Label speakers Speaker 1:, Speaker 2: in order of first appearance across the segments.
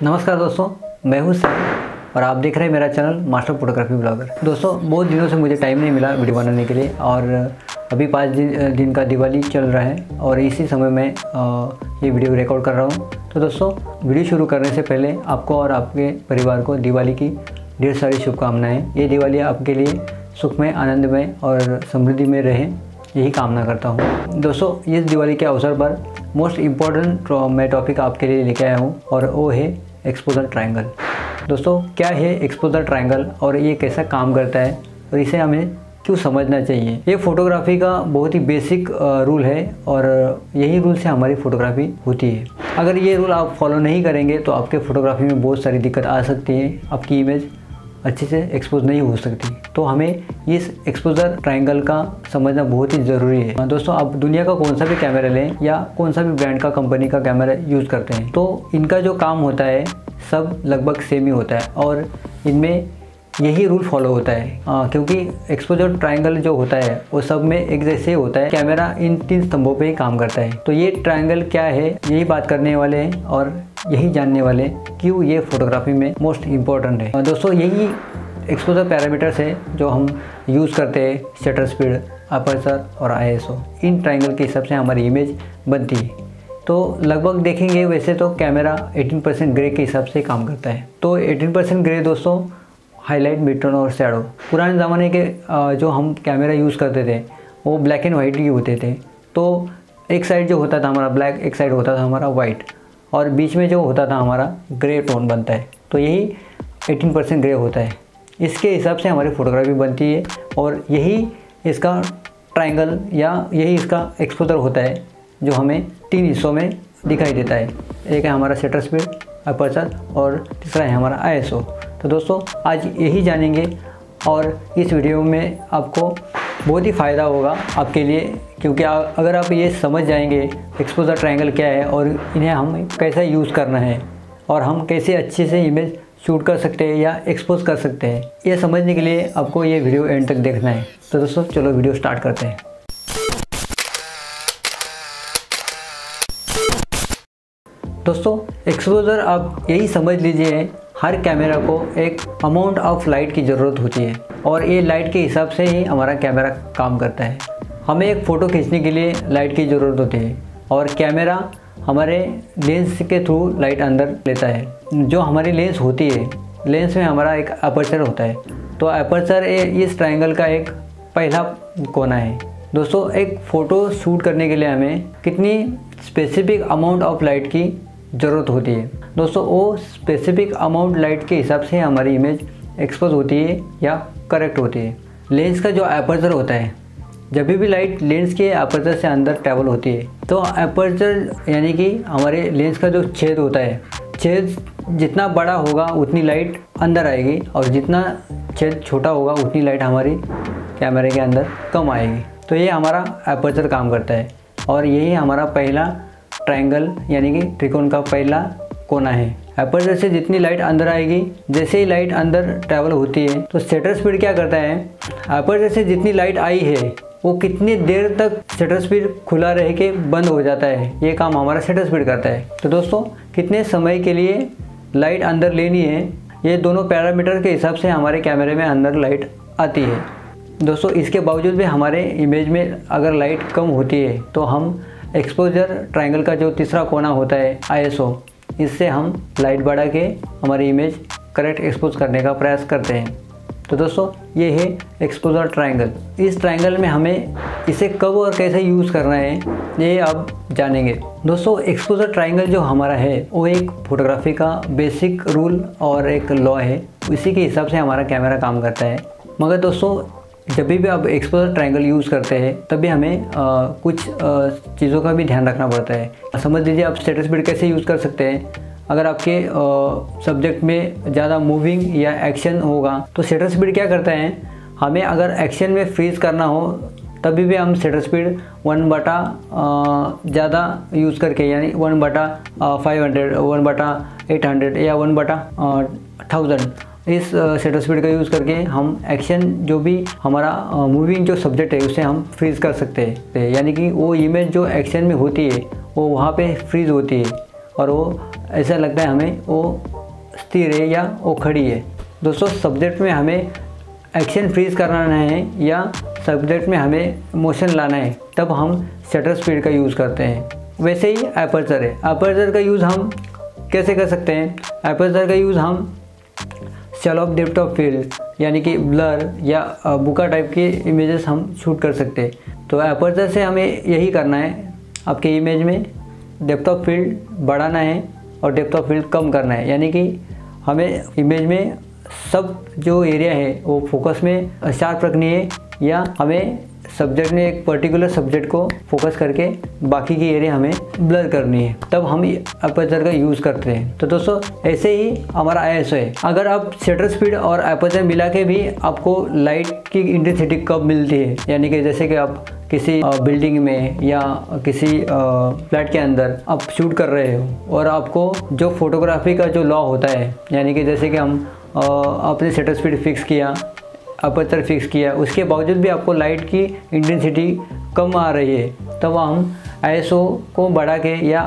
Speaker 1: नमस्कार दोस्तों, मैं हूं सैम और आप देख रहे हैं मेरा चैनल मास्टर फोटोग्राफी ब्लॉगर। दोस्तों, बहुत दिनों से मुझे टाइम नहीं मिला वीडियो बनाने के लिए और अभी 5 दिन का दिवाली चल रहा है और इसी समय मैं ये वीडियो रिकॉर्ड कर रहा हूं। तो दोस्तों, वीडियो शुरू करने से पहले आपको और आपके परिवार को दिवाली की ढेर सारी शुभकामनाएँ। ये दिवाली आपके लिए सुखमय, आनंदमय और समृद्धि में रहे, यही कामना करता हूँ। दोस्तों, इस दिवाली के अवसर पर मोस्ट इम्पॉर्टेंट मैं टॉपिक आपके लिए लेके आया हूँ और वो है एक्सपोजर ट्रायंगल। दोस्तों, क्या है एक्सपोजर ट्रायंगल और ये कैसा काम करता है और इसे हमें क्यों समझना चाहिए। ये फोटोग्राफी का बहुत ही बेसिक रूल है और यही रूल से हमारी फोटोग्राफी होती है। अगर ये रूल आप फॉलो नहीं करेंगे तो आपके फोटोग्राफी में बहुत सारी दिक्कत आ सकती है, आपकी इमेज अच्छे से एक्सपोज नहीं हो सकती। तो हमें इस एक्सपोजर ट्रायंगल का समझना बहुत ही ज़रूरी है। दोस्तों, आप दुनिया का कौन सा भी कैमरा लें या कौन सा भी ब्रांड का, कंपनी का कैमरा यूज़ करते हैं तो इनका जो काम होता है सब लगभग सेम ही होता है और इनमें यही रूल फॉलो होता है क्योंकि एक्सपोजर ट्रायंगल जो होता है वो सब में एक जैसे ही होता है। कैमरा इन 3 स्तंभों पे ही काम करता है। तो ये ट्रायंगल क्या है, यही बात करने वाले हैं और यही जानने वाले क्यों ये फोटोग्राफी में मोस्ट इम्पोर्टेंट है। दोस्तों, यही एक्सपोजर पैरामीटर्स है जो हम यूज़ करते हैं, शटर स्पीड, अपर्चर और ISO। इन ट्रायंगल के हिसाब से हमारी इमेज बनती है। तो लगभग देखेंगे वैसे तो कैमरा 18% ग्रे के हिसाब से काम करता है। तो 18% ग्रे दोस्तों हाईलाइट, मिडटोन और शैडो। पुराने ज़माने के जो हम कैमरा यूज़ करते थे वो ब्लैक एंड वाइट ही होते थे। तो एक साइड जो होता था हमारा ब्लैक, एक साइड होता था हमारा वाइट और बीच में जो होता था हमारा ग्रे टोन बनता है। तो यही 18% ग्रे होता है। इसके हिसाब से हमारी फ़ोटोग्राफी बनती है और यही इसका ट्रायंगल या यही इसका एक्सपोजर होता है जो हमें 3 हिस्सों में दिखाई देता है। एक है हमारा शटर स्पीड, अपर्चर और तीसरा है हमारा ISO। तो दोस्तों, आज यही जानेंगे और इस वीडियो में आपको बहुत ही फ़ायदा होगा आपके लिए, क्योंकि अगर आप ये समझ जाएंगे एक्सपोजर ट्रायंगल क्या है और इन्हें हम कैसे यूज़ करना है और हम कैसे अच्छे से इमेज शूट कर सकते हैं या एक्सपोज कर सकते हैं, ये समझने के लिए आपको ये वीडियो एंड तक देखना है। तो दोस्तों, चलो वीडियो स्टार्ट करते हैं। दोस्तों, एक्सपोजर आप यही समझ लीजिए, हर कैमरा को एक अमाउंट ऑफ लाइट की ज़रूरत होती है और ये लाइट के हिसाब से ही हमारा कैमरा काम करता है। हमें एक फ़ोटो खींचने के लिए लाइट की ज़रूरत होती है और कैमरा हमारे लेंस के थ्रू लाइट अंदर लेता है। जो हमारी लेंस होती है, लेंस में हमारा एक अपर्चर होता है। तो अपर्चर इस ट्रायंगल का एक पहला कोना है। दोस्तों, एक फ़ोटो शूट करने के लिए हमें कितनी स्पेसिफिक अमाउंट ऑफ लाइट की ज़रूरत होती है। दोस्तों, वो स्पेसिफिक अमाउंट लाइट के हिसाब से हमारी इमेज एक्सपोज होती है या करेक्ट होती है। लेंस का जो अपर्चर होता है, जब भी लाइट लेंस के अपर्चर से अंदर ट्रैवल होती है तो अपर्चर यानी कि हमारे लेंस का जो छेद होता है, छेद जितना बड़ा होगा उतनी लाइट अंदर आएगी और जितना छेद छोटा होगा उतनी लाइट हमारी कैमरे के अंदर कम आएगी। तो ये हमारा अपर्चर काम करता है और यही हमारा पहला ट्रायंगल यानी कि त्रिकोण का पहला कोना है। अपर्चर से जितनी लाइट अंदर आएगी, जैसे ही लाइट अंदर ट्रैवल होती है तो शटर स्पीड क्या करता है, अपर्चर से जितनी लाइट आई है वो कितनी देर तक शटर स्पीड खुला रह के बंद हो जाता है, ये काम हमारा शटर स्पीड करता है। तो दोस्तों, कितने समय के लिए लाइट अंदर लेनी है, ये दोनों पैरामीटर के हिसाब से हमारे कैमरे में अंदर लाइट आती है। दोस्तों, इसके बावजूद भी हमारे इमेज में अगर लाइट कम होती है तो हम एक्सपोजर ट्रायंगल का जो तीसरा कोना होता है ISO, इससे हम लाइट बढ़ा के हमारी इमेज करेक्ट एक्सपोज करने का प्रयास करते हैं। तो दोस्तों, ये है एक्सपोजर ट्रायंगल। इस ट्रायंगल में हमें इसे कब और कैसे यूज़ करना है ये अब जानेंगे। दोस्तों, एक्सपोजर ट्रायंगल जो हमारा है वो एक फोटोग्राफी का बेसिक रूल और एक लॉ है, इसी के हिसाब से हमारा कैमरा काम करता है। मगर दोस्तों, जब भी आप एक्सपोजर ट्रायंगल यूज़ करते हैं तभी हमें कुछ चीज़ों का भी ध्यान रखना पड़ता है। समझ लीजिए, आप शटर स्पीड कैसे यूज़ कर सकते हैं। अगर आपके सब्जेक्ट में ज़्यादा मूविंग या एक्शन होगा तो शटर स्पीड क्या करता है, हमें अगर एक्शन में फ्रीज करना हो तभी भी हम शटर स्पीड 1/, ज़्यादा यूज़ करके यानी 1/500, 1/800 या 1/1000 इस शटर स्पीड का यूज़ करके हम एक्शन जो भी हमारा मूविंग जो सब्जेक्ट है उसे हम फ्रीज कर सकते हैं। यानी कि वो इमेज जो एक्शन में होती है वो वहाँ पे फ्रीज होती है और वो ऐसा लगता है हमें वो स्थिर है या वो खड़ी है। दोस्तों सब्जेक्ट में हमें एक्शन फ्रीज कराना है या सब्जेक्ट में हमें मोशन लाना है तब हम शटर स्पीड का यूज़ करते हैं। वैसे ही एपर्चर है, एपर्चर का यूज़ हम कैसे कर सकते हैं? एपर्चर का यूज़ हम शैलो डेप्थ ऑफ फील्ड यानी कि ब्लर या बुका टाइप की इमेजेस हम शूट कर सकते हैं। तो एपर्चर से हमें यही करना है, आपके इमेज में डेप्थ ऑफ फील्ड बढ़ाना है और डेप्थ ऑफ फील्ड कम करना है, यानी कि हमें इमेज में सब जो एरिया है वो फोकस में शार्प रखनी है या हमें सब्जेक्ट में एक पर्टिकुलर सब्जेक्ट को फोकस करके बाकी की एरिया हमें ब्लर करनी है, तब हम एपर्चर का यूज़ करते हैं। तो दोस्तों ऐसे ही हमारा ISO है। अगर आप शटर स्पीड और एपर्चर मिला के भी आपको लाइट की इंटेंसिटी कब मिलती है, यानी कि जैसे कि आप किसी बिल्डिंग में या किसी फ्लैट के अंदर आप शूट कर रहे हो और आपको जो फोटोग्राफी का जो लॉ होता है, यानी कि जैसे कि हम आपने शटर स्पीड फिक्स किया, अपर्चर फिक्स किया, उसके बावजूद भी आपको लाइट की इंटेंसिटी कम आ रही है, तब हम ISO को बढ़ा के या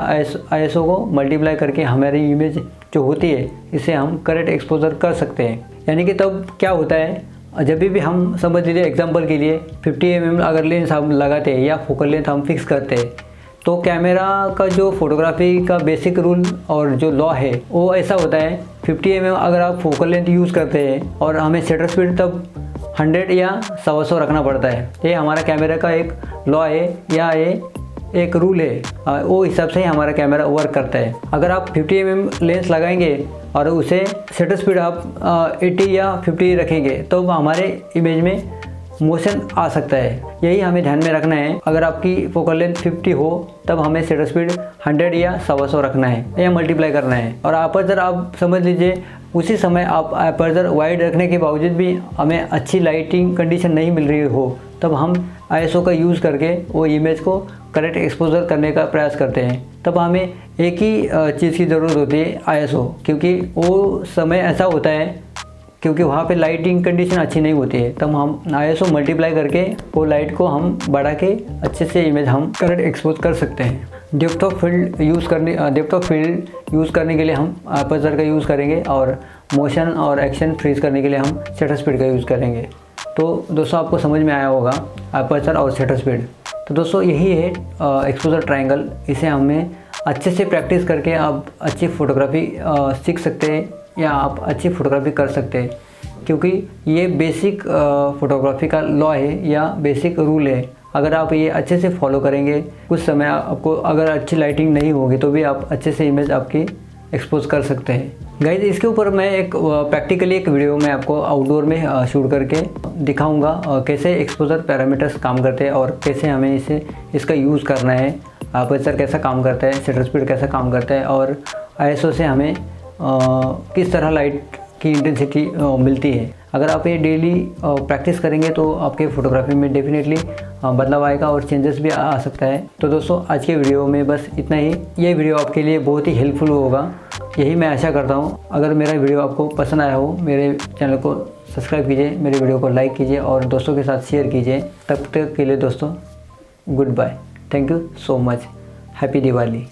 Speaker 1: ISO को मल्टीप्लाई करके हमारी इमेज जो होती है इसे हम करेक्ट एक्सपोजर कर सकते हैं। यानी कि तब क्या होता है, जब भी हम समझ लीजिए एग्जांपल के लिए 50 mm अगर लेंस हम लगाते हैं या फोकल लेंथ हम फिक्स करते हैं, तो कैमरा का जो फोटोग्राफी का बेसिक रूल और जो लॉ है वो ऐसा होता है 50 mm अगर आप फोकल लेंथ यूज़ करते हैं और हमें शटर स्पीड तब 100 या 125 रखना पड़ता है। ये हमारा कैमरा का एक लॉ है या ये एक रूल है, वो हिसाब से ही हमारा कैमरा वर्क करता है। अगर आप 50 mm लेंस लगाएंगे और उसे शटर स्पीड आप 80 या 50 रखेंगे तो हमारे इमेज में मोशन आ सकता है। यही हमें ध्यान में रखना है। अगर आपकी फोकल लेंथ 50 हो तब हमें शटर स्पीड 100 या 125 रखना है या मल्टीप्लाई करना है। और अपर्चर आप समझ लीजिए उसी समय आप अपर्चर वाइड रखने के बावजूद भी हमें अच्छी लाइटिंग कंडीशन नहीं मिल रही हो, तब हम ISO का यूज़ करके वो इमेज को करेक्ट एक्सपोजर करने का प्रयास करते हैं। तब हमें एक ही चीज़ की ज़रूरत होती है ISO, क्योंकि वो समय ऐसा होता है क्योंकि वहाँ पे लाइटिंग कंडीशन अच्छी नहीं होती है, तब हम ISO मल्टीप्लाई करके वो लाइट को हम बढ़ा के अच्छे से इमेज हम करेक्ट एक्सपोज कर सकते हैं। डेप्थ ऑफ फील्ड यूज़ करने के लिए हम अपर्चर का यूज़ करेंगे और मोशन और एक्शन फ्रीज करने के लिए हम शटर स्पीड का यूज़ करेंगे। तो दोस्तों आपको समझ में आया होगा अपर्चर और शटर स्पीड। तो दोस्तों यही है एक्सपोजर ट्रायंगल। इसे हमें अच्छे से प्रैक्टिस करके आप अच्छी फ़ोटोग्राफी सीख सकते हैं या आप अच्छी फ़ोटोग्राफी कर सकते हैं, क्योंकि ये बेसिक फ़ोटोग्राफी का लॉ है या बेसिक रूल है। अगर आप ये अच्छे से फॉलो करेंगे, कुछ समय आपको अगर अच्छी लाइटिंग नहीं होगी तो भी आप अच्छे से इमेज आपकी एक्सपोज कर सकते हैं। गाइस इसके ऊपर मैं एक प्रैक्टिकली एक वीडियो में आपको आउटडोर में शूट करके दिखाऊंगा कैसे एक्सपोजर पैरामीटर्स काम करते हैं और कैसे हमें इसका यूज़ करना है, अपर्चर कैसा काम करता है, शटर स्पीड कैसा काम करता है और ISO से हमें किस तरह लाइट की इंटेंसिटी मिलती है। अगर आप ये डेली प्रैक्टिस करेंगे तो आपके फ़ोटोग्राफी में डेफिनेटली बदलाव आएगा और चेंजेस भी आ सकता है। तो दोस्तों आज के वीडियो में बस इतना ही। ये वीडियो आपके लिए बहुत ही हेल्पफुल होगा, यही मैं आशा करता हूँ। अगर मेरा वीडियो आपको पसंद आया हो, मेरे चैनल को सब्सक्राइब कीजिए, मेरे वीडियो को लाइक कीजिए और दोस्तों के साथ शेयर कीजिए। तब तक के लिए दोस्तों goodbye, thank you so much, happy Diwali.